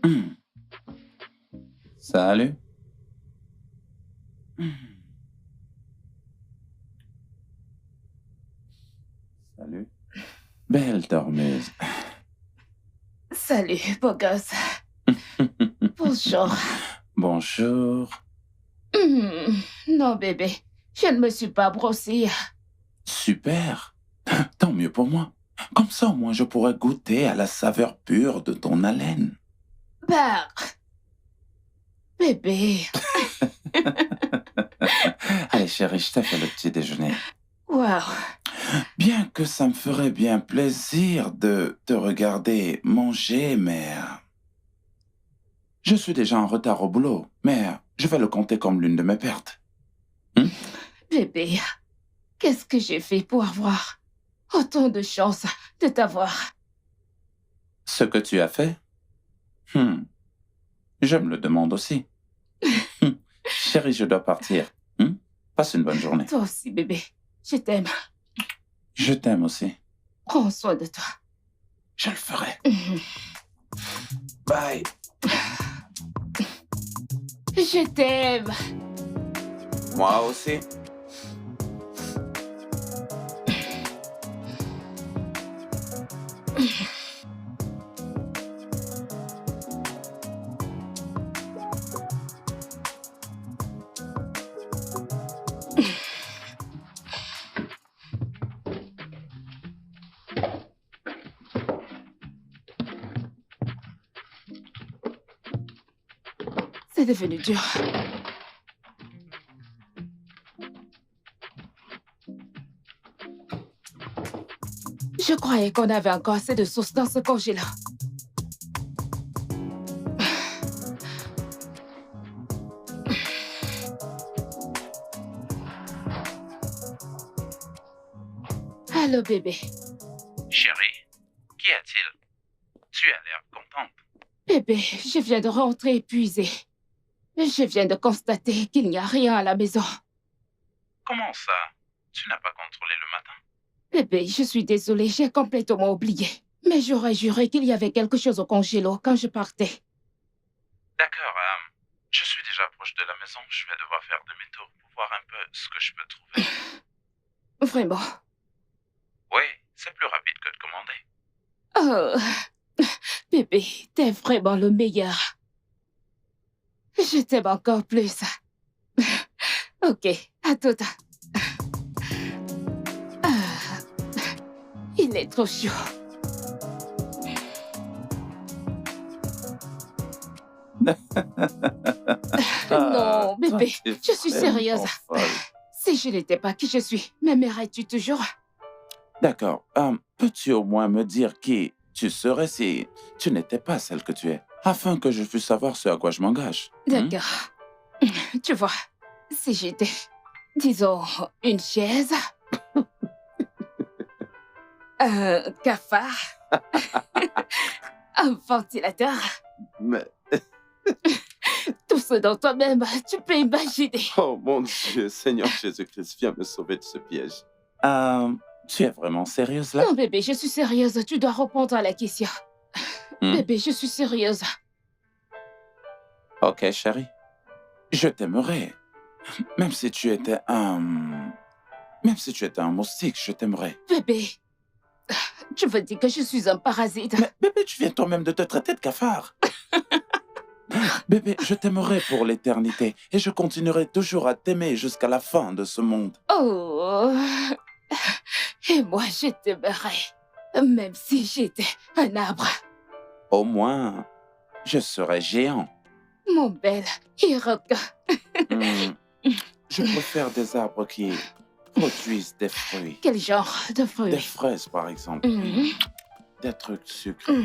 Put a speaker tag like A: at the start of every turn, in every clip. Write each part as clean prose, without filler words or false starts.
A: Hmm. Salut. Hmm. Salut. Belle dormeuse.
B: Salut, beau gosse. Bonjour.
A: Bonjour.
B: Non, bébé, je ne me suis pas brossée.
A: Super. Tant mieux pour moi. Comme ça, au moins, je pourrais goûter à la saveur pure de ton haleine.
B: Bah, bébé.
A: Allez, chérie, je t'ai fait le petit déjeuner.
B: Waouh.
A: Bien que ça me ferait bien plaisir de te regarder manger, mais je suis déjà en retard au boulot. Mais je vais le compter comme l'une de mes pertes.
B: Bébé, qu'est-ce que j'ai fait pour avoir autant de chance de t'avoir?
A: Ce que tu as fait? Je me le demande aussi. Chérie, je dois partir. Passe une bonne journée.
B: Toi aussi, bébé. Je t'aime.
A: Je t'aime aussi.
B: Prends soin de toi.
A: Je le ferai. Bye.
B: Je t'aime.
A: Moi aussi.
B: C'est devenu dur. Je croyais qu'on avait encore assez de sauce dans ce congélat. Allô, bébé.
A: Chérie, qu'y a-t-il? Tu as l'air contente.
B: Bébé, je viens de rentrer épuisée. Je viens de constater qu'il n'y a rien à la maison.
A: Comment ça? Tu n'as pas contrôlé le matin?
B: Bébé, je suis désolée, j'ai complètement oublié. Mais j'aurais juré qu'il y avait quelque chose au congélo quand je partais.
A: D'accord, je suis déjà proche de la maison. Je vais devoir faire demi-tour pour voir un peu ce que je peux trouver.
B: Vraiment.
A: Oui, c'est plus rapide que de commander.
B: Oh, bébé, t'es vraiment le meilleur. Je t'aime encore plus. Ok, à tout. Ah, il est trop chaud. Non, bébé, je suis sérieuse. Si je n'étais pas qui je suis, m'aimerais-tu toujours?
A: D'accord. Peux-tu au moins me dire qui tu serais si tu n'étais pas celle que tu es, afin que je puisse savoir ce à quoi je m'engage?
B: D'accord. Tu vois, si j'étais, disons, une chaise, un cafard, un ventilateur,
A: Mais,
B: tout ce dont toi-même tu peux imaginer.
A: oh mon Dieu, Seigneur Jésus-Christ, viens me sauver de ce piège. Tu es vraiment sérieuse là?
B: Non, bébé, je suis sérieuse. Tu dois répondre à la question. Bébé, je suis sérieuse.
A: Ok, chérie. Je t'aimerais. Même si tu étais un... Même si tu étais un moustique, je t'aimerais.
B: Bébé, tu veux dire que je suis un parasite?
A: Mais bébé, tu viens toi-même de te traiter de cafard. Bébé, je t'aimerai pour l'éternité et je continuerai toujours à t'aimer jusqu'à la fin de ce monde.
B: Oh, et moi je t'aimerais, même si j'étais un arbre.
A: Au moins, je serai géant.
B: Mon bel Hiroka.
A: Je préfère des arbres qui produisent des fruits.
B: Quel genre de fruit?
A: Des fraises, par exemple. Des trucs sucrés.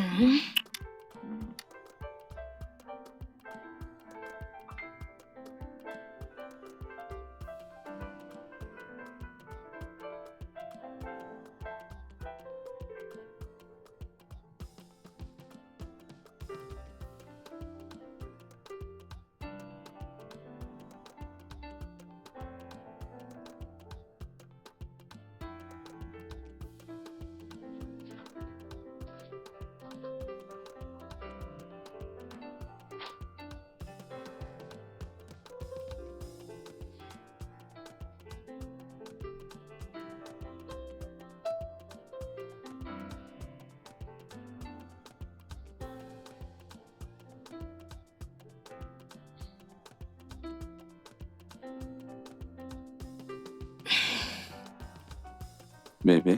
A: Bébé,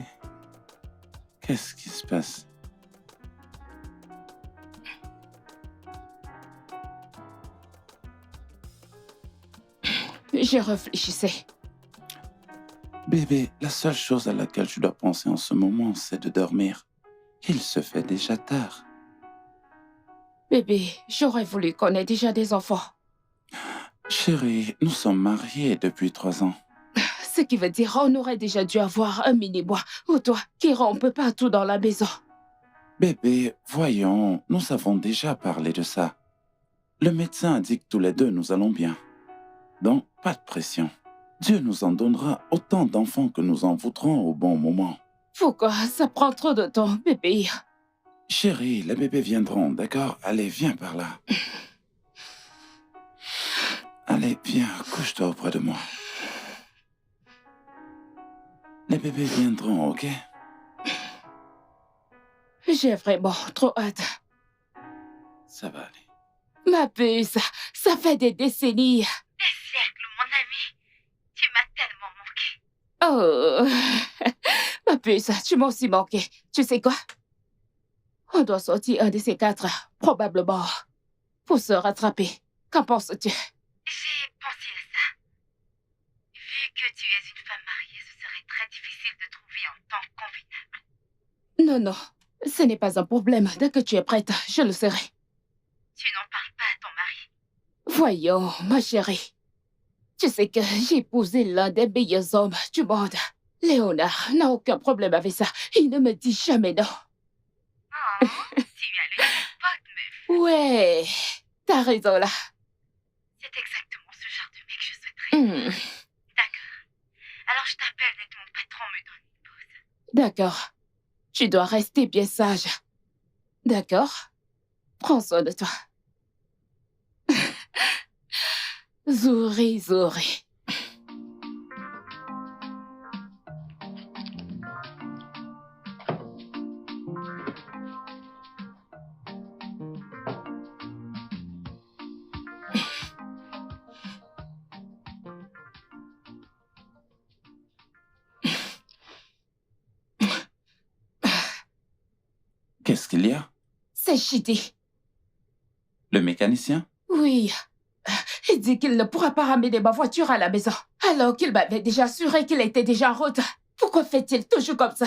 A: qu'est-ce qui se passe?
B: Je réfléchissais.
A: Bébé, la seule chose à laquelle tu dois penser en ce moment, c'est de dormir. Il se fait déjà tard.
B: Bébé, j'aurais voulu qu'on ait déjà des enfants.
A: Chérie, nous sommes mariés depuis 3 ans.
B: Ce qui veut dire on aurait déjà dû avoir un mini-bois ou toi qui rompe partout dans la maison.
A: Bébé, voyons, nous avons déjà parlé de ça. Le médecin a dit que tous les deux nous allons bien. Donc, pas de pression. Dieu nous en donnera autant d'enfants que nous en voudrons au bon moment.
B: Pourquoi ça prend trop de temps, bébé?
A: Chérie, les bébés viendront, d'accord? Allez, viens par là. Allez, viens, couche-toi auprès de moi. Les bébés viendront, ok?
B: J'ai vraiment trop hâte.
A: Ça va aller.
B: Ma puce, ça fait des décennies.
C: Des siècles, mon ami. Tu m'as tellement manqué.
B: Oh, ma puce, tu m'as aussi manqué. Tu sais quoi? On doit sortir un de ces 4, probablement, pour se rattraper. Qu'en penses-tu?
C: J'ai pensé à ça. Vu que tu es une femme mariée, ce serait très difficile de trouver un temps convenable.
B: Non, ce n'est pas un problème. Dès que tu es prête, je le serai.
C: Tu n'en parles pas à ton mari.
B: Voyons, ma chérie. Tu sais que j'ai épousé l'un des meilleurs hommes du monde. Léonard n'a aucun problème avec ça. Il ne me dit jamais non.
C: Oh, tu as le jackpot, meuf.
B: Ouais, t'as raison là.
C: C'est exactement ce genre de mec que je souhaiterais. D'accord. Alors je t'appelle dès que mon patron me donne une pause.
B: D'accord. Tu dois rester bien sage. D'accord? Prends soin de toi. Zouri, Zouri.
A: Qu'est-ce qu'il y a?
B: C'est Chidi.
A: Le mécanicien?
B: Oui. Il dit qu'il ne pourra pas ramener ma voiture à la maison, alors qu'il m'avait déjà assuré qu'il était déjà en route. Pourquoi fait-il toujours comme ça?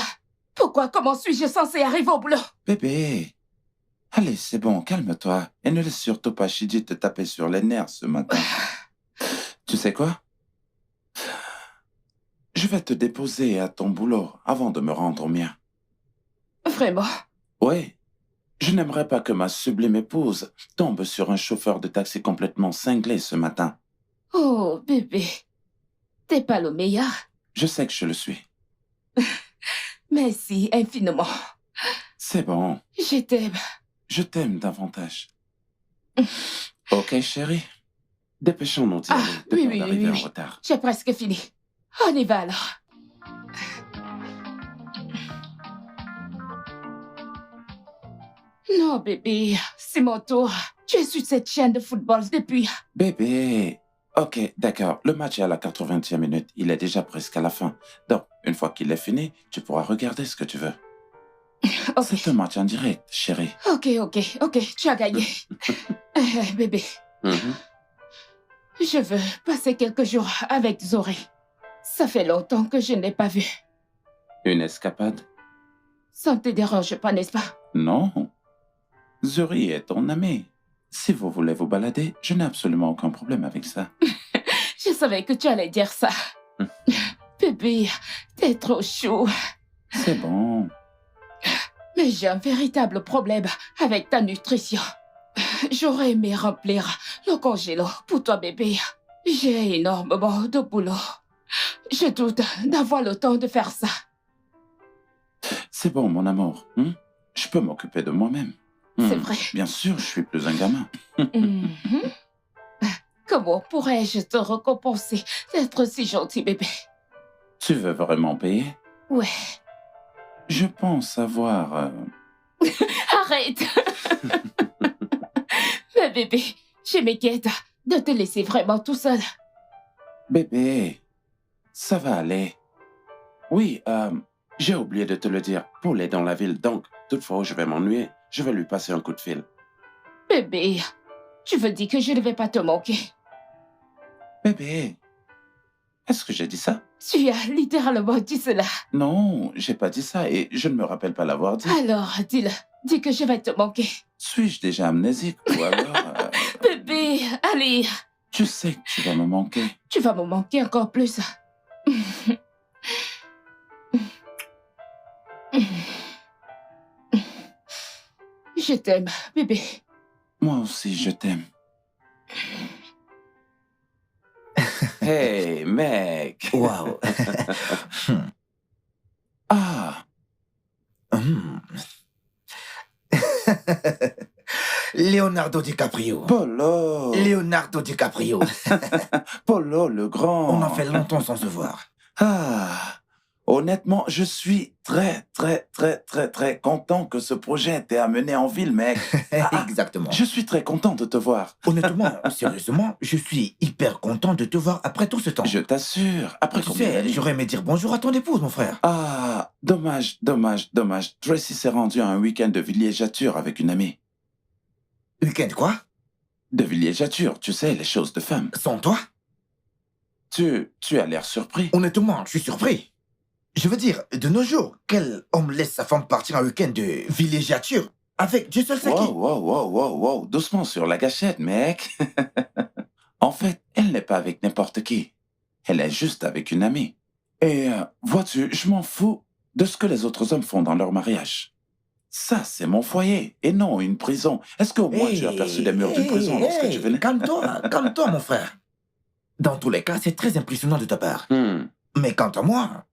B: Pourquoi? Comment suis-je censée arriver au boulot?
A: Bébé, allez, c'est bon, calme-toi. Et ne laisse surtout pas Shiji te taper sur les nerfs ce matin. Tu sais quoi? Je vais te déposer à ton boulot avant de me rendre au mien.
B: Vraiment?
A: Oui, je n'aimerais pas que ma sublime épouse tombe sur un chauffeur de taxi complètement cinglé ce matin.
B: Oh, bébé. T'es pas le meilleur.
A: Je sais que je le suis.
B: Merci infiniment.
A: C'est bon,
B: Je t'aime.
A: je t'aime davantage. Ok, chérie? Dépêchons-nous d'y aller, de
B: oui,
A: peur
B: oui,
A: d'arriver
B: oui.
A: en retard.
B: J'ai presque fini. On y va alors. Non, bébé, c'est mon tour. Je suis cette chaîne de football depuis...
A: Bébé, ok, d'accord, le match est à la 80e minute, il est déjà presque à la fin. Donc, une fois qu'il est fini, tu pourras regarder ce que tu veux.
B: Ok,
A: C'est un match en direct, chérie.
B: ok, tu as gagné. Bébé, je veux passer quelques jours avec Zori. Ça fait longtemps que je ne l'ai pas vu.
A: Une escapade?
B: Ça ne te dérange pas, n'est-ce pas?
A: Non. Zuri est ton ami. Si vous voulez vous balader, je n'ai absolument aucun problème avec ça.
B: Je savais que tu allais dire ça. Bébé, t'es trop chou.
A: C'est bon.
B: Mais j'ai un véritable problème avec ta nutrition. J'aurais aimé remplir le congélo pour toi, bébé. J'ai énormément de boulot. Je doute d'avoir le temps de faire ça.
A: C'est bon, mon amour. Je peux m'occuper de moi-même.
B: C'est vrai.
A: Bien sûr, je suis plus un gamin.
B: Mhm. Comment pourrais-je te récompenser d'être si gentil, bébé?
A: Tu veux vraiment payer?
B: Ouais.
A: Je pense avoir...
B: Arrête! Mais bébé, je m'inquiète de te laisser vraiment tout seul.
A: Bébé, ça va aller. Oui, J'ai oublié de te le dire. Paul est dans la ville, donc, toutefois où je vais m'ennuyer, je vais lui passer un coup de fil.
B: Bébé, tu veux dire que je ne vais pas te manquer?
A: Bébé, est-ce que j'ai dit ça?
B: Tu as littéralement dit cela.
A: Non, j'ai pas dit ça et je ne me rappelle pas l'avoir dit.
B: Alors, dis-le. Dis que je vais te manquer.
A: Suis-je déjà amnésique ou alors...
B: Bébé, allez.
A: Tu sais que tu vas me manquer.
B: Tu vas me manquer encore plus. Je t'aime, bébé.
A: Moi aussi, je t'aime. Hey, mec.
D: Waouh.
A: Ah,
D: Leonardo DiCaprio.
A: Polo.
D: Leonardo DiCaprio.
A: Polo le grand.
D: On en fait longtemps sans se voir.
A: Ah, honnêtement, je suis très content que ce ait été amené en ville, mec.
D: Exactement.
A: Je suis très content de te voir.
D: Honnêtement, sérieusement, je suis hyper content de te voir après tout ce temps.
A: Je t'assure. Après
D: Tu
A: combien
D: sais,
A: d'années?
D: j'aurais aimé dire bonjour à ton épouse, mon frère.
A: Ah, dommage. Tracy s'est rendue à un week-end de villégiature avec une amie.
D: Week-end quoi?
A: De villégiature, tu sais, les choses de femmes.
D: Sans toi?
A: Tu as l'air surpris.
D: Honnêtement, je suis surpris. Je veux dire, de nos jours, quel homme laisse sa femme partir un week-end de villégiature avec Dieu seul sait qui?
A: Wow. Doucement sur la gâchette, mec. En fait, elle n'est pas avec n'importe qui. Elle est juste avec une amie. Et vois-tu, je m'en fous de ce que les autres hommes font dans leur mariage. Ça, c'est mon foyer, et non une prison. Est-ce qu'au moins tu as aperçu les murs d'une prison lorsque tu venais?
D: Calme-toi, mon frère. Dans tous les cas, c'est très impressionnant de ta part. Mais quant à moi,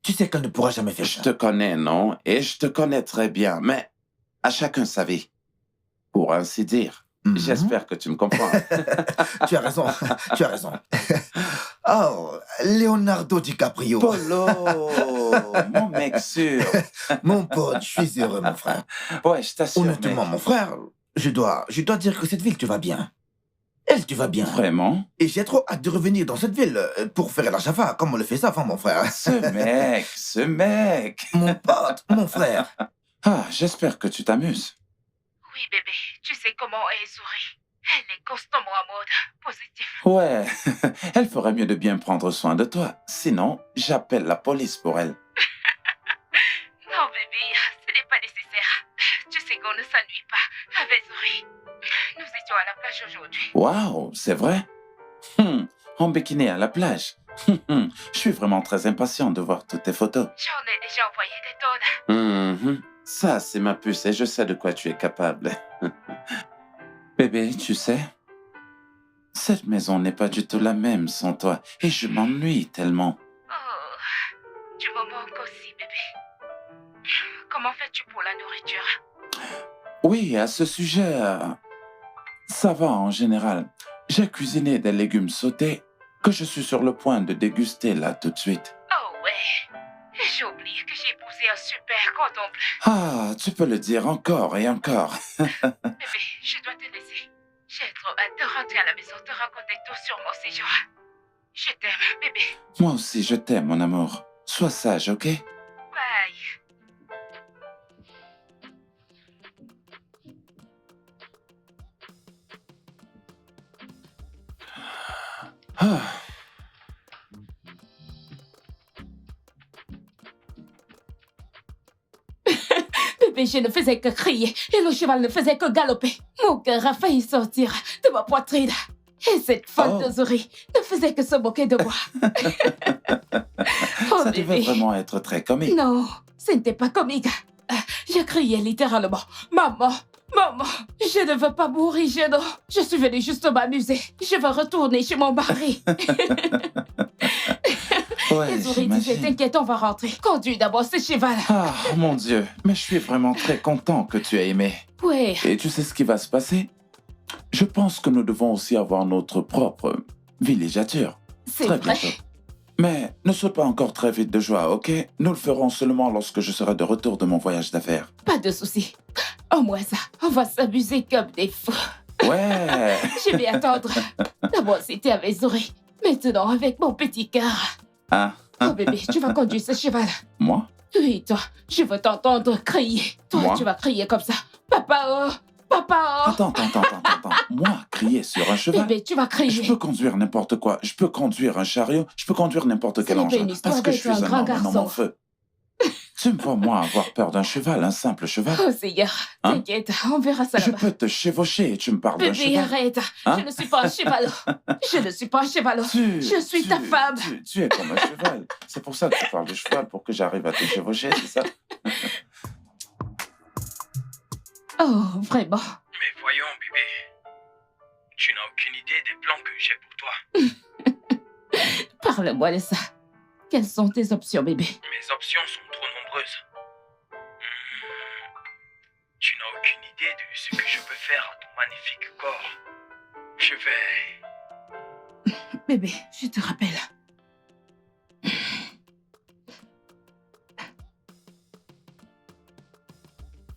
D: tu sais qu'elle ne pourra jamais faire
A: Je
D: ça.
A: te connais, non? Et je te connais très bien, mais à chacun sa vie. Pour ainsi dire.
D: Mhm.
A: J'espère que tu me comprends.
D: Tu as raison, tu as raison. Oh, Leonardo DiCaprio.
A: Polo, mon mec sûr.
D: Mon pote, je suis heureux, mon frère.
A: Ouais, je t'assure,
D: Honnêtement,
A: mec.
D: mon frère, je dois dire que cette ville te va bien. Elle te va bien.
A: Vraiment?
D: Et j'ai trop hâte de revenir dans cette ville pour faire la Java, comme on le fait avant, mon frère.
A: Ce mec.
D: Mon pote, mon frère.
A: Ah, j'espère que tu t'amuses.
C: Oui, bébé, tu sais comment elle sourit. Elle est constamment à mode, positive.
A: Ouais, elle ferait mieux de bien prendre soin de toi. Sinon, j'appelle la police pour elle.
C: Non, bébé, ce n'est pas nécessaire. Tu sais qu'on ne s'ennuie pas avec Zuri. Nous étions à la plage aujourd'hui.
A: Waouh, c'est vrai? En bikini à la plage. Je suis vraiment très impatient de voir toutes tes photos.
C: J'en ai déjà envoyé des tonnes.
A: Ça, c'est ma puce et je sais de quoi tu es capable. Bébé, tu sais, cette maison n'est pas du tout la même sans toi et je m'ennuie tellement.
C: Oh, tu me manques aussi, bébé. Comment fais-tu pour la nourriture?
A: Oui, à ce sujet, ça va en général. J'ai cuisiné des légumes sautés que je suis sur le point de déguster là tout de suite.
C: Oh ouais. J'ai oublié que j'ai épousé un super cordon bleu.
A: Ah, tu peux le dire encore et encore.
C: Bébé, je dois te laisser. J'ai trop hâte de rentrer à la maison, te raconter tout sur mon séjour. Je t'aime, bébé.
A: Moi aussi, je t'aime, mon amour. Sois sage, ok?
C: Bye.
A: Ah.
B: Bébé, je ne faisais que crier et le cheval ne faisait que galoper. Mon cœur a failli sortir de ma poitrine. Et cette folle
A: Oh.
B: de Zuri ne faisait que se moquer de moi. Oh,
A: Ça devait
B: bébé.
A: vraiment être très comique.
B: Non, ce n'était pas comique. Je criais littéralement. Maman, maman, je ne veux pas mourir, je suis venue juste m'amuser. Je veux retourner chez mon mari.
A: Ouais,
B: Et Zuri disait,
A: j'imagine.
B: t'inquiète, on va rentrer. Conduis d'abord ce cheval.
A: Ah, mon Dieu. Mais je suis vraiment très content que tu aies aimé.
B: Ouais,
A: Et tu sais ce qui va se passer? Je pense que nous devons aussi avoir notre propre villégiature.
B: c'est
A: Très
B: vrai.
A: bientôt. Mais ne saute pas encore très vite de joie, ok? Nous le ferons seulement lorsque je serai de retour de mon voyage d'affaires.
B: Pas de souci. Au moins ça, on va s'amuser comme des fous.
A: Ouais.
B: Je vais attendre. D'abord, c'était avec Zuri. Maintenant, avec mon petit cœur.
A: Ah.
B: Oh bébé, tu vas conduire ce cheval.
A: Moi?
B: Oui, toi, je veux t'entendre crier. Toi,
A: Moi?
B: tu vas crier comme ça. Papa, oh! Papa, oh!
A: Attends. Moi, crier sur un cheval?
B: Bébé, tu vas crier.
A: Je peux conduire n'importe quoi. Je peux conduire un chariot. Je peux conduire n'importe quel
B: n'est pas
A: engin.
B: une histoire
A: Parce que je suis
B: d'être un
A: un
B: grand
A: homme en
B: garçon.
A: feu. Tu me vois, moi, avoir peur d'un cheval, un simple cheval?
B: Oh Seigneur,
A: Hein?
B: t'inquiète, on verra ça
A: Je
B: là-bas.
A: peux te chevaucher et tu me parles d'un
B: Bébé,
A: cheval?
B: arrête.
A: Hein?
B: Je ne suis pas un cheval. Je ne suis pas un cheval. Je suis ta femme.
A: Tu es comme un cheval. C'est pour ça que tu parles de cheval, pour que j'arrive à te chevaucher, c'est ça?
B: Oh, vraiment.
E: Mais voyons, bébé. Tu n'as aucune idée des plans que j'ai pour toi.
B: Parle-moi de ça. Quelles sont tes options, bébé?
E: Mes options sont trop nombreuses. Tu n'as aucune idée de ce que je peux faire à ton magnifique corps. Je vais...
B: Bébé, je te rappelle.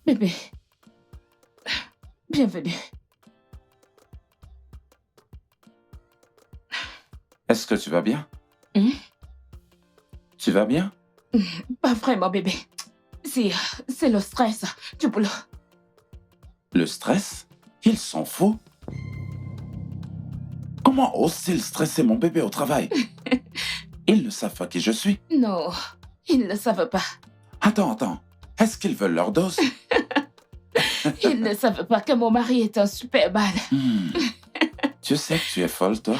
B: Bébé. Bienvenue.
A: Est-ce que tu vas bien?
B: Hmm?
A: Tu vas bien?
B: Pas vraiment, bébé. C'est le stress du boulot.
A: Le stress? Ils sont fous. Comment ose-t-il stresser mon bébé au travail? Ils ne savent pas qui je suis.
B: Non, ils ne le savent pas.
A: Attends. Est-ce qu'ils veulent leur dose?
B: Ils ne savent pas que mon mari est un super mal.
A: Tu sais que tu es folle, toi?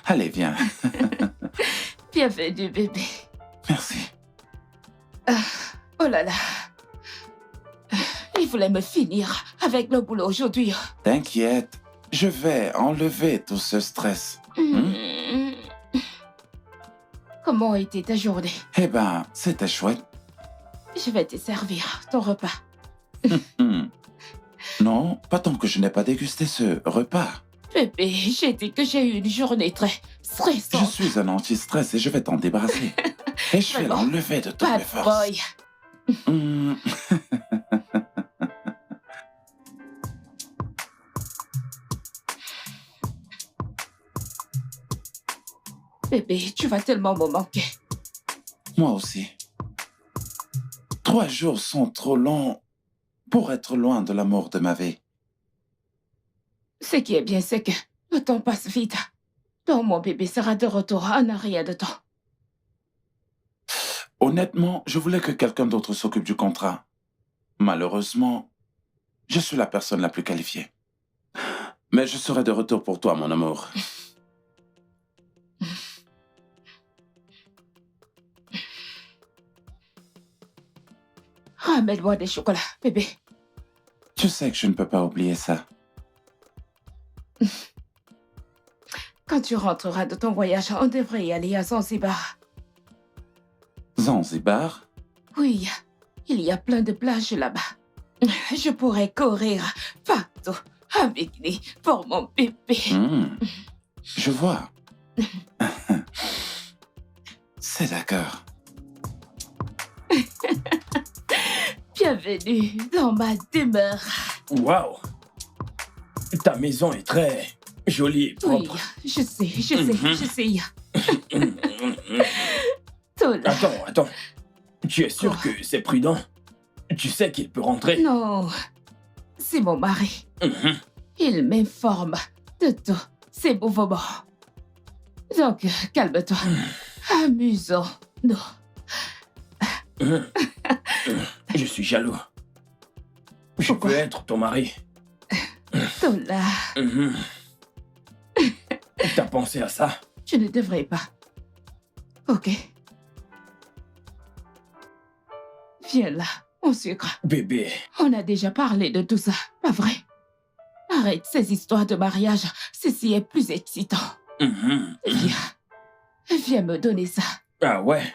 A: Allez, viens.
B: Bienvenue, bébé.
A: Merci.
B: Oh là là. Il voulait me finir avec le boulot aujourd'hui.
A: T'inquiète, je vais enlever tout ce stress.
B: Comment a été ta journée?
A: Eh ben, c'était chouette.
B: Je vais te servir ton repas.
A: Non, pas tant que je n'ai pas dégusté ce repas.
B: Bébé, j'ai dit que j'ai eu une journée très
A: Je
B: stressante.
A: suis un anti-stress et je vais t'en débarrasser. Et je vais
B: Vraiment?
A: l'enlever de toutes mes
B: Bad
A: forces.
B: boy.
A: Hmm.
B: Bébé, tu vas tellement me manquer.
A: Moi aussi. 3 jours sont trop longs pour être loin de l'amour de ma vie.
B: Ce qui est bien, c'est que le temps passe vite. Donc mon bébé sera de retour en rien de temps.
A: Honnêtement, je voulais que quelqu'un d'autre s'occupe du contrat. Malheureusement, je suis la personne la plus qualifiée. Mais je serai de retour pour toi, mon amour.
B: Ramène-moi des chocolats, bébé.
A: Tu sais que je ne peux pas oublier ça.
B: Quand tu rentreras de ton voyage, on devrait y aller à Zanzibar.
A: Zanzibar?
B: Oui, il y a plein de plages là-bas. Je pourrais courir partout avec lui pour mon bébé.
A: Je vois. C'est d'accord.
B: Bienvenue dans ma demeure.
E: Waouh! Ta maison est très jolie et
B: Oui,
E: propre.
B: je sais. Tola.
E: Attends. Tu es sûr que c'est prudent? Tu sais qu'il peut rentrer?
B: Non, c'est mon mari. Il m'informe de tout ces mouvements. Donc, calme-toi. Amusons-nous.
E: Je suis jaloux. Je
B: Pourquoi?
E: peux être ton mari.
B: Tola,
E: T'as pensé à ça?
B: je ne devrais pas. Ok. Viens là, mon sucre.
E: Bébé,
B: On a déjà parlé de tout ça, pas vrai? Arrête ces histoires de mariage. Ceci est plus excitant. Viens me donner ça.
E: ah ouais?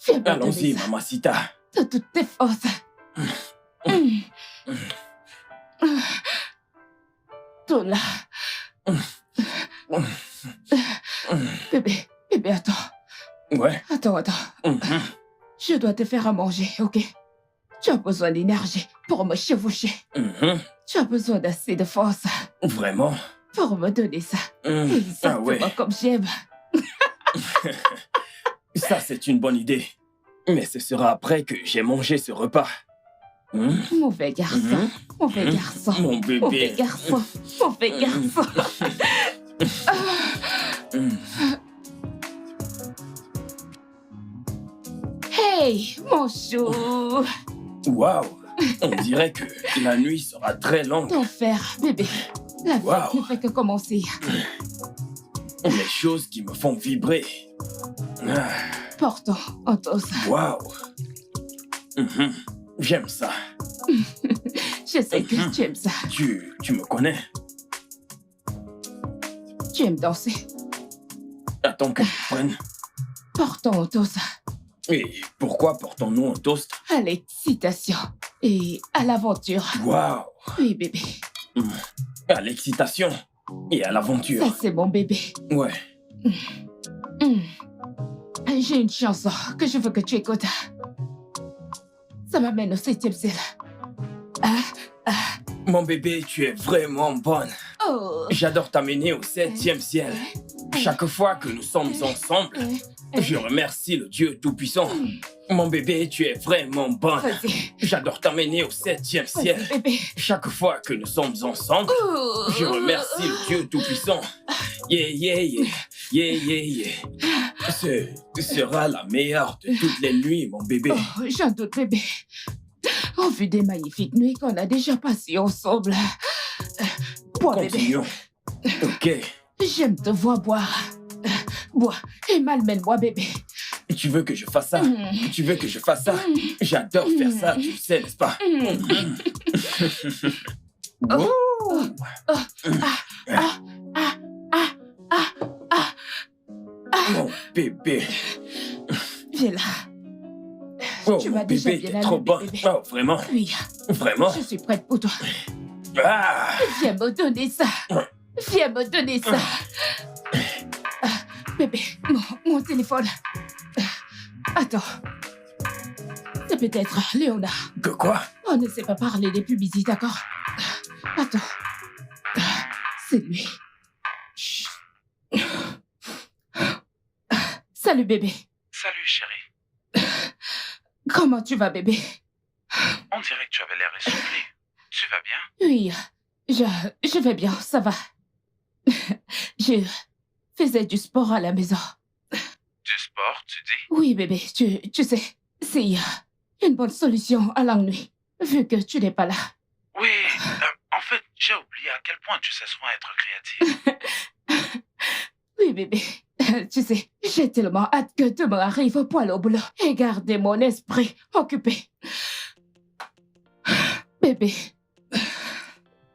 B: Viens me
E: Allons-y,
B: donner ça.
E: mamacita.
B: De toutes tes forces. Tola. Bébé, attends.
E: Ouais.
B: Attends. Je dois te faire à manger, ok? Tu as besoin d'énergie pour me chevaucher. Tu as besoin d'assez de force
E: Vraiment?
B: pour me donner ça.
E: Ah
B: Exactement
E: ouais.
B: comme j'aime.
E: Ça, c'est une bonne idée. Mais ce sera après que j'ai mangé ce repas.
B: Mauvais garçon, mauvais garçon.
E: Mon bébé.
B: Mauvais garçon, mauvais garçon. Hey, mon chou.
E: Waouh! On dirait que la nuit sera très longue.
B: Ton frère, bébé. La fête
E: Wow.
B: ne fait que commencer.
E: Les choses qui me font vibrer. Ah,
B: Portons, Antos.
E: waouh! J'aime ça.
B: Je sais que tu aimes ça.
E: Tu me connais?
B: Tu aimes danser.
E: Attends que je prenne.
B: Portons, Antos.
E: Et pourquoi portons-nous un toast?
B: À l'excitation et à l'aventure.
E: Waouh!
B: Oui, bébé.
E: À l'excitation et à l'aventure.
B: Ça, c'est mon bébé.
E: Ouais.
B: J'ai une chanson que je veux que tu écoutes. Ça m'amène au 7e ciel.
E: Mon bébé, tu es vraiment bonne.
B: Oh.
E: J'adore t'amener au 7e ciel. Chaque fois que nous sommes ensemble, je remercie le Dieu Tout-Puissant. Mon bébé, tu es vraiment bonne.
B: Vas-y.
E: J'adore t'amener au 7e ciel.
B: Vas-y, bébé.
E: Chaque fois que nous sommes ensemble,
B: Oh.
E: je remercie le Dieu Tout-Puissant. Yeah, yeah, yeah. Yeah, yeah, yeah. Ce sera la meilleure de toutes les nuits, mon bébé.
B: Oh, j'en doute, bébé. Au vu des magnifiques nuits qu'on a déjà passées ensemble. Bois, bébé.
E: Continuons. Ok.
B: J'aime te voir boire. Bois et malmène-moi, bébé.
E: Tu veux que je fasse ça? Tu veux que je fasse ça? J'adore faire ça, tu le sais, n'est-ce pas? Wouh! Mon bébé.
B: Viens là.
E: Oh,
B: Tu
E: mon
B: m'as déjà
E: bébé,
B: bien
E: t'es trop
B: allumé,
E: bon.
B: bébé.
E: Oh, vraiment?
B: Oui,
E: Vraiment?
B: je suis prête pour toi.
E: Ah!
B: Viens me donner ça. Viens me donner ça. Bébé, mon téléphone. Attends. C'est peut-être Léonard.
E: Que quoi?
B: On ne sait pas parler des publicités, d'accord? Attends. C'est lui. Chut. Salut, bébé.
A: Salut, chérie.
B: Comment tu vas, bébé?
A: On dirait que tu avais l'air essoufflé. Tu vas bien?
B: Oui, je vais bien, ça va. Je faisais du sport à la maison.
A: Du sport, tu dis?
B: Oui, bébé, tu sais, c'est une bonne solution à l'ennui, vu que tu n'es pas là.
A: Oui, en fait, j'ai oublié à quel point tu sais souvent être créative.
B: Oui, bébé, tu sais, j'ai tellement hâte que demain arrive pour aller au boulot et garder mon esprit occupé. Bébé,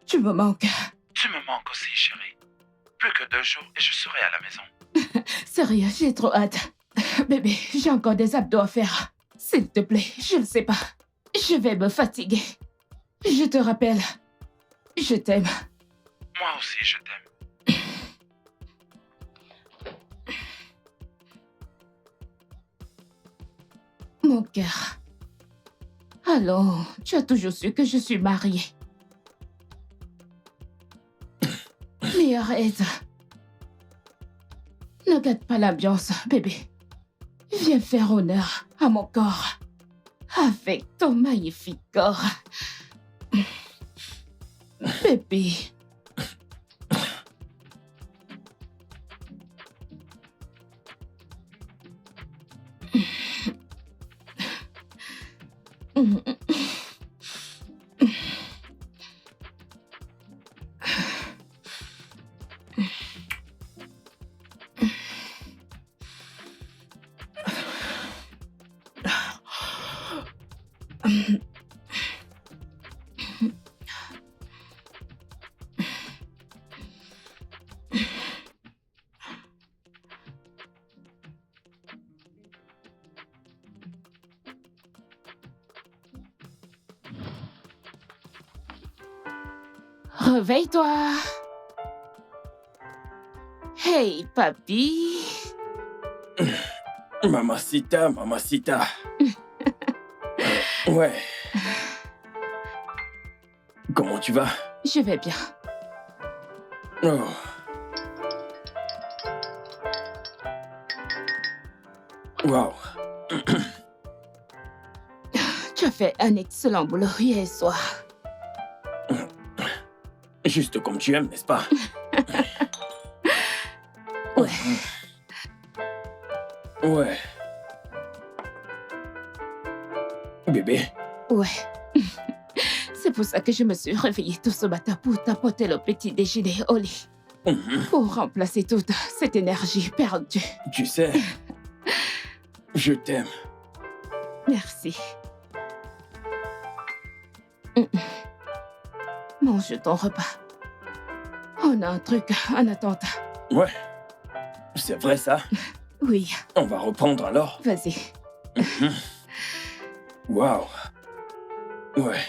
B: tu me manques.
A: Tu me manques aussi, chérie. Plus que 2 jours et je serai à la maison.
B: Sérieux, j'ai trop hâte. Bébé, j'ai encore des abdos à faire. S'il te plaît, je ne sais pas. Je vais me fatiguer. Je te rappelle, je t'aime.
A: Moi aussi, je t'aime.
B: Mon cœur. Allons, tu as toujours su que je suis mariée. Mais arrête. Ne gâte pas l'ambiance, bébé. Viens faire honneur à mon corps. Avec ton magnifique corps. Bébé. Réveille-toi. Hey, papy.
E: Mamacita, mamacita. Ouais. Comment tu vas?
B: Je vais bien.
E: Oh. Waouh.
B: Tu as fait un excellent boulot hier soir.
E: Juste comme tu aimes, n'est-ce pas?
B: Ouais.
E: Ouais. Bébé,
B: Ouais. C'est pour ça que je me suis réveillée tout ce matin pour t'apporter le petit déjeuner au lit. Pour remplacer toute cette énergie perdue.
E: tu sais, je t'aime.
B: Merci. Mange ton repas. On a un truc en attente.
E: Ouais, c'est vrai ça.
B: Oui,
E: On va reprendre alors.
B: vas-y.
E: Waouh. Ouais.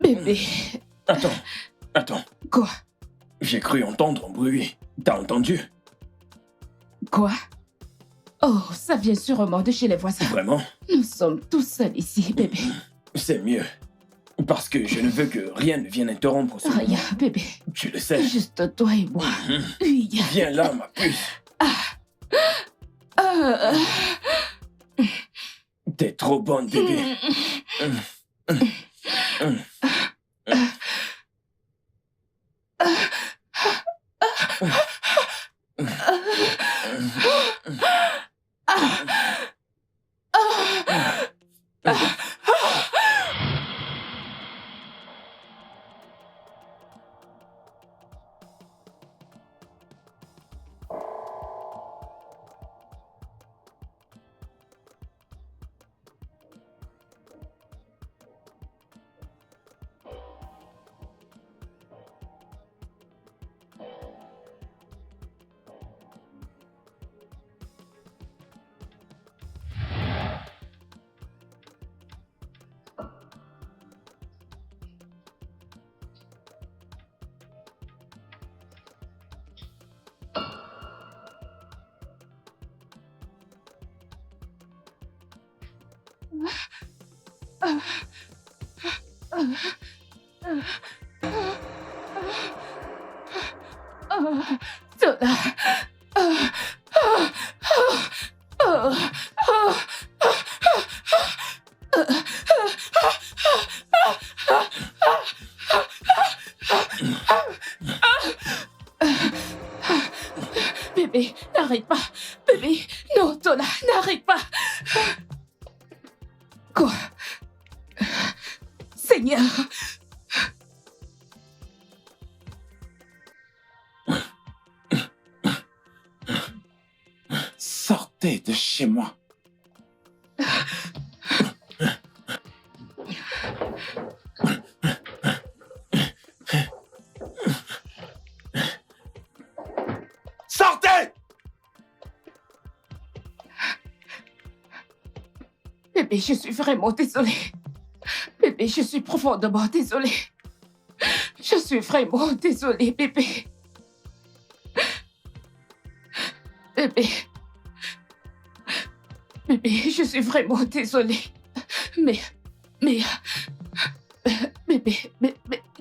B: Bébé.
E: Attends.
B: Quoi?
E: J'ai cru entendre un bruit. T'as entendu?
B: Quoi? Oh, ça vient sûrement de chez les voisins.
E: Vraiment?
B: Nous sommes tous seuls ici, bébé.
E: C'est mieux. Parce que je ne veux que rien ne vienne interrompre ce
B: Rien,
E: moment.
B: bébé.
E: Tu le sais.
B: Juste toi et moi. Oui.
E: Viens là, ma puce. T'es trop bonne, bébé.
B: Zola. Bébé, n'arrête pas. Bébé, non, Zola, n'arrête pas. Quoi? Seigneur.
A: Sortez de chez moi. Sortez!
B: Bébé, je suis vraiment désolée. Bébé, je suis profondément désolée. Je suis vraiment désolée, bébé. Bébé. Bébé, je suis vraiment désolée. Mais, bébé,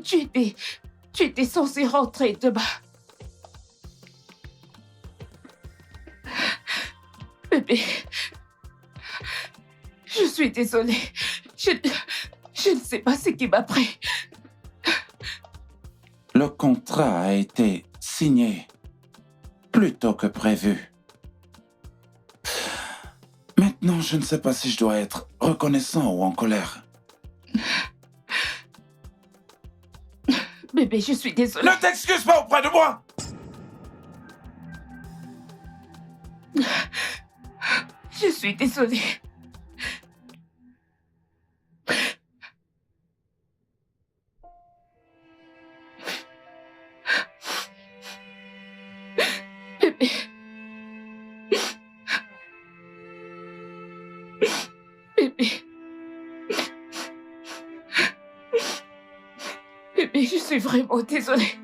B: tu étais censé rentrer demain. Bébé, je suis désolée. Je ne sais pas ce qui m'a pris.
A: Le contrat a été signé plus tôt que prévu. Maintenant, je ne sais pas si je dois être reconnaissant ou en colère.
B: Bébé, je suis désolée.
A: Ne t'excuse pas auprès de moi!
B: Je suis désolée. Bébé. Bébé. Bébé, je suis vraiment désolée.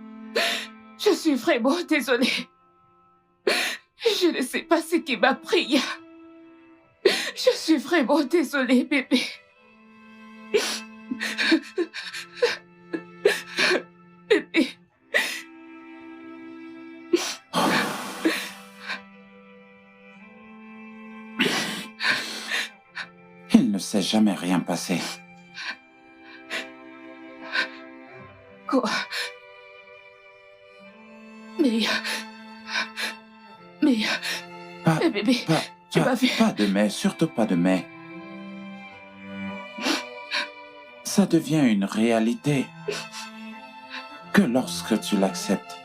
B: Je suis vraiment désolée. Je ne sais pas ce qui m'a pris. Je suis vraiment désolée, bébé. Bébé.
A: Il ne s'est jamais rien passé.
B: Quoi? Mais...
A: Pas,
B: bébé,
A: pas,
B: tu
A: pas-
B: m'as vu.
A: pas de mais, surtout pas de mais. Ça devient une réalité que lorsque tu l'acceptes.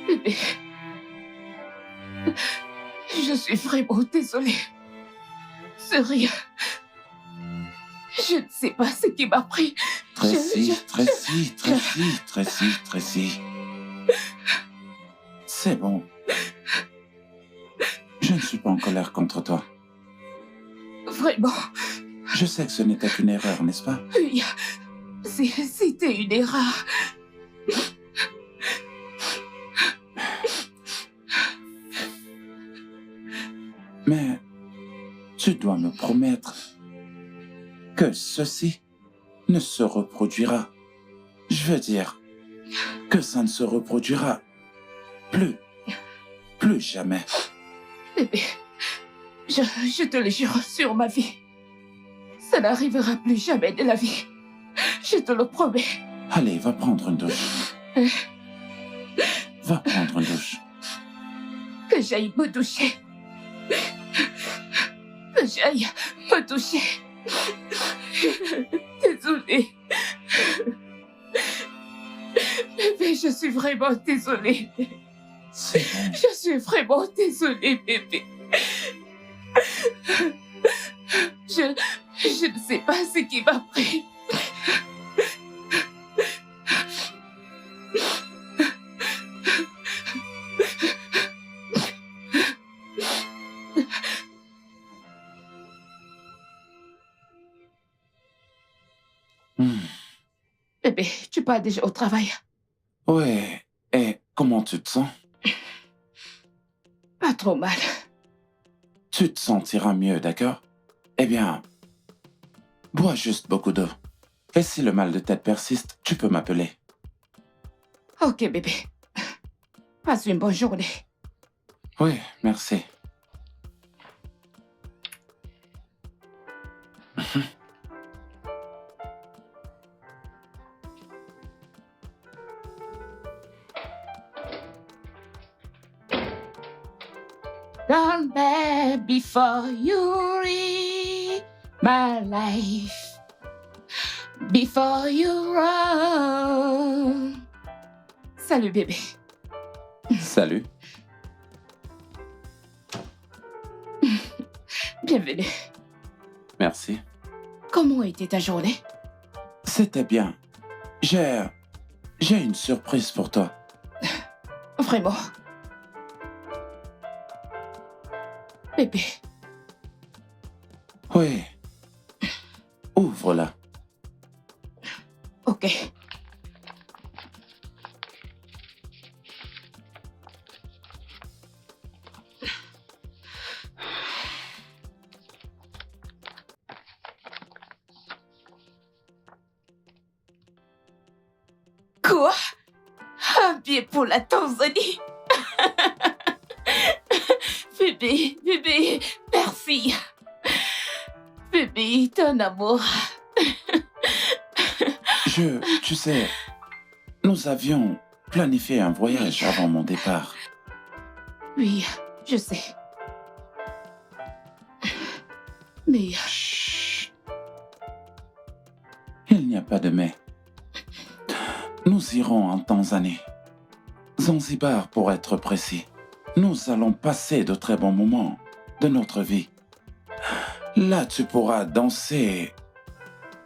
B: Bébé. Je suis vraiment désolée. C'est rien. Je ne sais pas ce qui m'a pris.
A: Tracy,
B: Je-
A: Tracy. C'est bon. Je ne suis pas en colère contre toi.
B: Vraiment,
A: Je sais que ce n'était qu'une erreur, n'est-ce pas?
B: oui. C'était une erreur.
A: Mais tu dois me promettre que ceci ne se reproduira. Je veux dire que ça ne se reproduira plus jamais.
B: Bébé, je te le jure sur ma vie. Ça n'arrivera plus jamais de la vie. Je te le promets.
A: Allez, va prendre une douche. Va prendre une douche.
B: Que j'aille me doucher. Que j'aille me doucher. Désolée. Bébé, je suis vraiment désolée.
A: C'est bon.
B: Je suis vraiment désolée, bébé. Je ne sais pas ce qui m'a pris. Bébé, tu pars déjà au travail?
A: Ouais. Et comment tu te sens?
B: Pas trop mal.
A: Tu te sentiras mieux, d'accord? Eh bien, bois juste beaucoup d'eau. Et si le mal de tête persiste, tu peux m'appeler.
B: Ok, bébé. Passe une bonne journée.
A: Oui, merci.
B: Don't beg before you read my life. Before you run. Salut, bébé.
A: Salut.
B: Bienvenue.
A: Merci.
B: Comment était ta journée?
A: C'était bien. J'ai une surprise pour toi.
B: Vraiment? Bébé,
A: Oui. Ouvre-la.
B: ok. Quoi? Un billet pour la Tanzanie? Bébé, merci. Bébé, ton amour.
A: Tu sais, nous avions planifié un voyage avant mon départ.
B: Oui, je sais. Mais
A: Chut. Il n'y a pas de mais. Nous irons en Tanzanie. Zanzibar pour être précis. Nous allons passer de très bons moments de notre vie. Là, tu pourras danser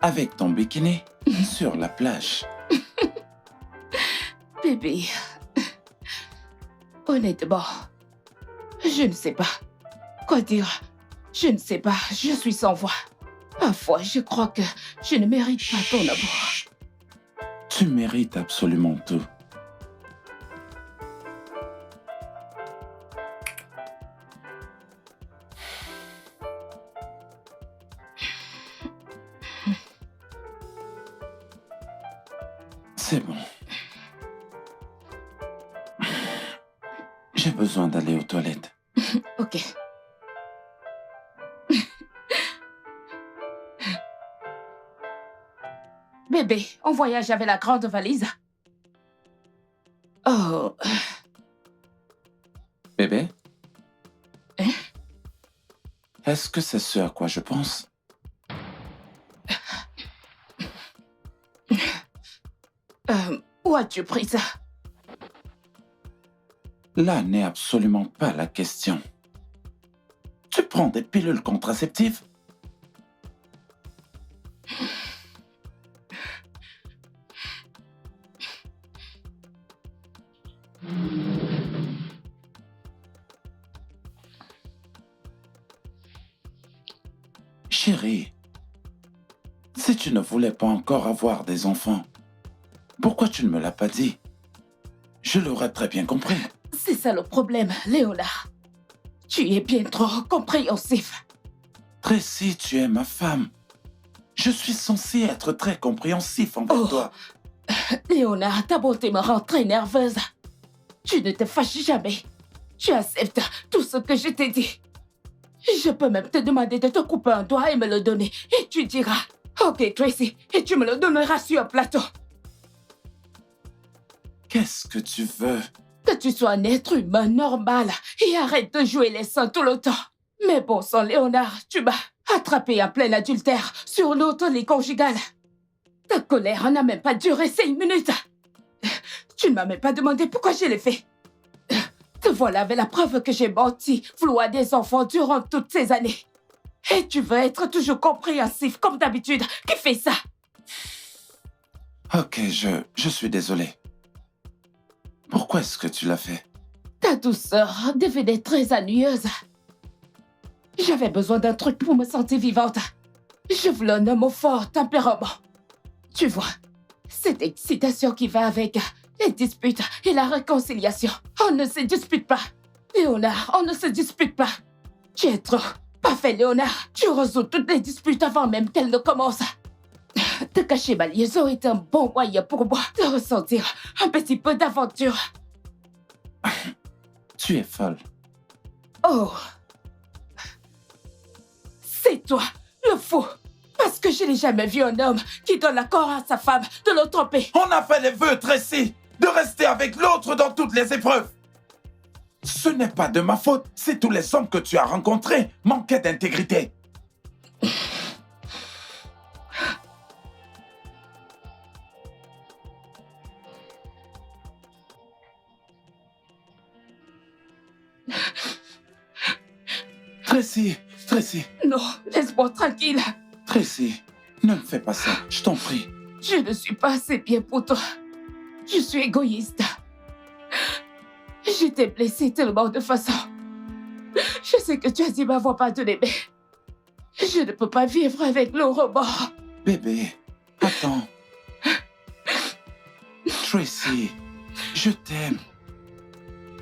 A: avec ton bikini sur la plage.
B: Bébé, honnêtement, je ne sais pas quoi dire. Je ne sais pas, je suis sans voix. Parfois, je crois que je ne mérite pas ton amour.
A: Tu mérites absolument tout. C'est bon. J'ai besoin d'aller aux toilettes.
B: Ok. Bébé, on voyage avec la grande valise. Oh.
A: Bébé?
B: Hein?
A: Est-ce que c'est ce à quoi je pense?
B: Où as-tu pris ça?
A: Là n'est absolument pas la question. Tu prends des pilules contraceptives? Chérie, si tu ne voulais pas encore avoir des enfants, pourquoi tu ne me l'as pas dit? Je l'aurais très bien compris.
B: C'est ça le problème, Léonard. Tu es bien trop compréhensif.
A: Tracy, tu es ma femme. Je suis censé être très compréhensif envers toi.
B: Léonard, ta bonté me rend très nerveuse. Tu ne te fâches jamais. Tu acceptes tout ce que je t'ai dit. Je peux même te demander de te couper un doigt et me le donner. Et tu diras, ok Tracy, et tu me le donneras sur un plateau.
A: Qu'est-ce que tu veux?
B: Que tu sois un être humain normal et arrête de jouer les saints tout le temps. Mais bon sang, Léonard, tu m'as attrapé en plein adultère sur notre lit conjugal. Ta colère n'a même pas duré 5 minutes. Tu ne m'as même pas demandé pourquoi je l'ai fait. Te voilà avec la preuve que j'ai menti, vouloir des enfants durant toutes ces années. Et tu veux être toujours compréhensif comme d'habitude. Qui fait ça?
A: Ok, je suis désolé. Pourquoi est-ce que tu l'as fait?
B: Ta douceur devenait très ennuyeuse. J'avais besoin d'un truc pour me sentir vivante. Je voulais un homme au fort tempérament. Tu vois, cette excitation qui va avec les disputes et la réconciliation. On ne se dispute pas. Léonard, on ne se dispute pas. Tu es trop parfait, Léonard. Tu résous toutes les disputes avant même qu'elles ne commencent. Te cacher ma liaison est un bon moyen pour moi de ressentir un petit peu d'aventure.
A: Tu es folle.
B: Oh. C'est toi, le fou. Parce que je n'ai jamais vu un homme qui donne l'accord à sa femme de le tromper.
A: On a fait les vœux, Tracy, de rester avec l'autre dans toutes les épreuves. Ce n'est pas de ma faute si tous les hommes que tu as rencontrés manquaient d'intégrité. Tracy.
B: Non, laisse-moi tranquille.
A: Tracy, ne me fais pas ça, je t'en prie.
B: Je ne suis pas assez bien pour toi. Je suis égoïste. Je t'ai blessé tellement de façon. Je sais que tu as dit m'avoir pardonné, mais je ne peux pas vivre avec le remords.
A: Bébé, attends. Tracy, je t'aime.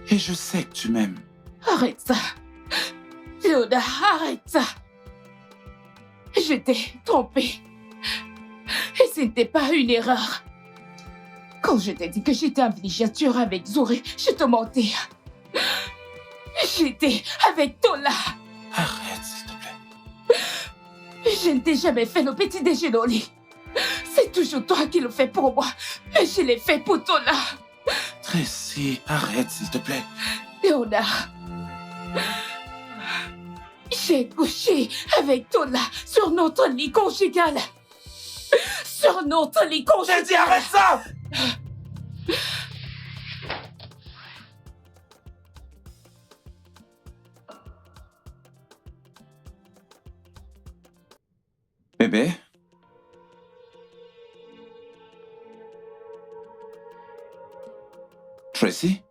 A: Et je sais que tu m'aimes.
B: Arrête ça. Léonard, arrête ça. Je t'ai trompé. Et ce n'était pas une erreur. Quand je t'ai dit que j'étais en villégiature avec Zouri, je te mentais. J'étais avec Tola.
A: Arrête, s'il te plaît.
B: Je ne t'ai jamais fait le petit déjeuner au lit. C'est toujours toi qui le fais pour moi. Mais je l'ai fait pour Tola.
A: Tracy, arrête, s'il te plaît.
B: Léonard. J'ai couché avec Tola sur notre lit conjugal. Sur notre lit conjugal.
A: J'ai dit arrête ça! Bébé? Tracy?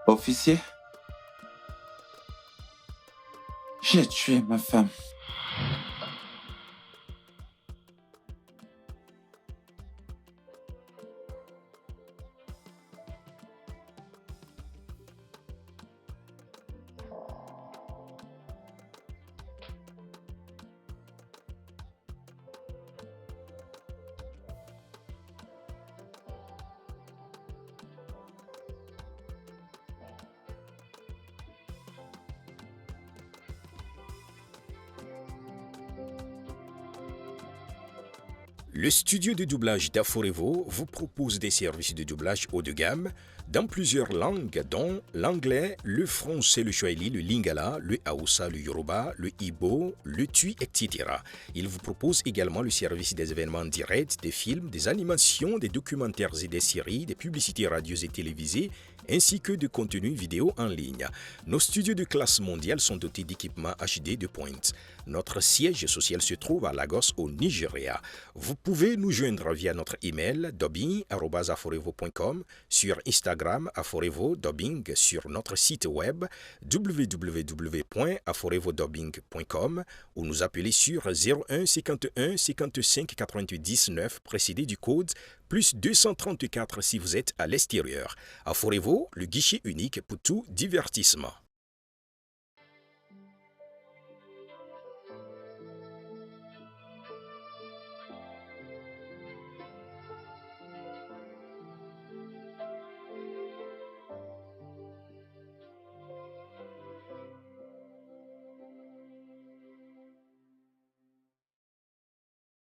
A: Officier? J'ai tué ma femme.
F: Le studio de doublage d'Aforevo vous propose des services de doublage haut de gamme dans plusieurs langues dont l'anglais, le français, le swahili, le lingala, le hausa, le yoruba, le igbo, le tui, etc. Il vous propose également le service des événements directs, des films, des animations, des documentaires et des séries, des publicités radio et télévisées, ainsi que de contenus vidéo en ligne. Nos studios de classe mondiale sont dotés d'équipements HD de pointe. Notre siège social se trouve à Lagos, au Nigeria. Vous pouvez nous joindre via notre email dubbing@aforevo.com, sur Instagram Aforevo Dubbing, sur notre site web www.aforevodubbing.com ou nous appeler sur 01 51 55 88 19 précédé du code plus 234 si vous êtes à l'extérieur. Aforevo, le guichet unique pour tout divertissement.